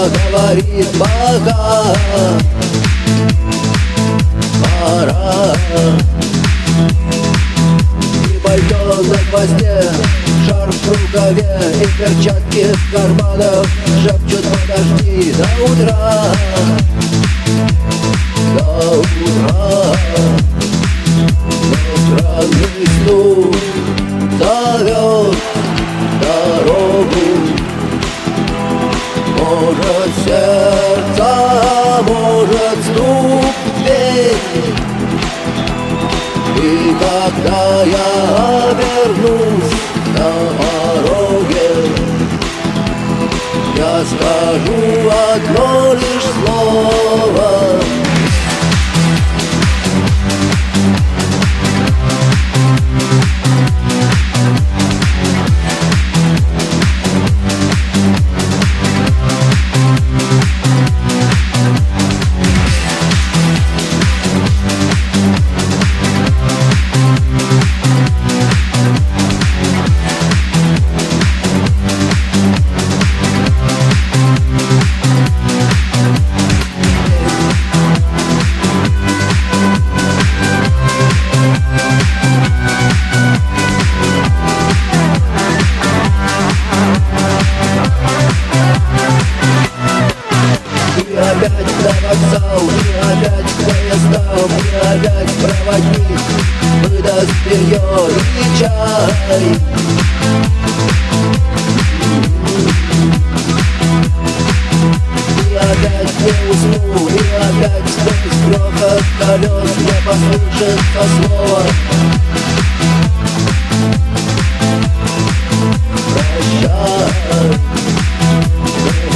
говорит пока. Пора. И пальто на хвосте, шарф в рукаве и перчатки в карманах шепчут: подожди до утра. До утра. Но странный стук зовет дорогу. Может сердце, может стук дверь. И когда я обернусь на пороге, я скажу одно лишь слово. Опять на вокзал, и опять к поездам, и опять проводник выдаст белье и чай. И опять не усну, и опять сквозь грохот колес не послышится слово. Прощай.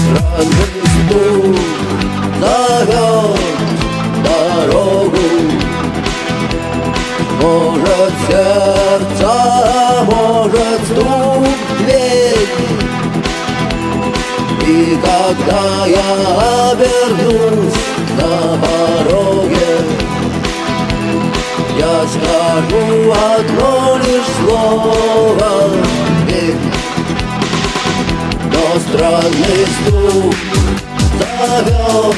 Странный стук зовет дорогу. Может сердце, может стук дверь. И когда я обернусь на пороге, я скажу одно лишь слово. Но странный стук зовет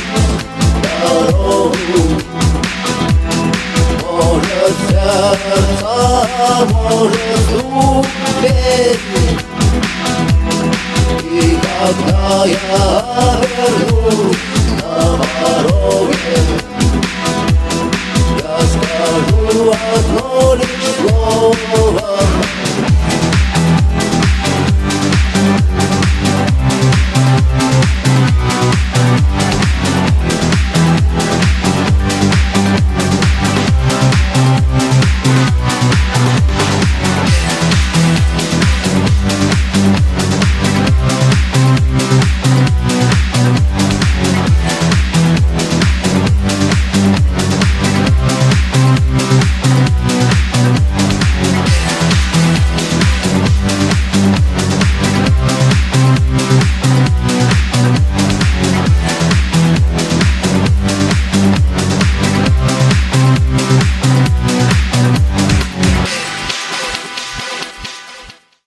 дорогу. Может сердце, может стук дверь. И когда я обернусь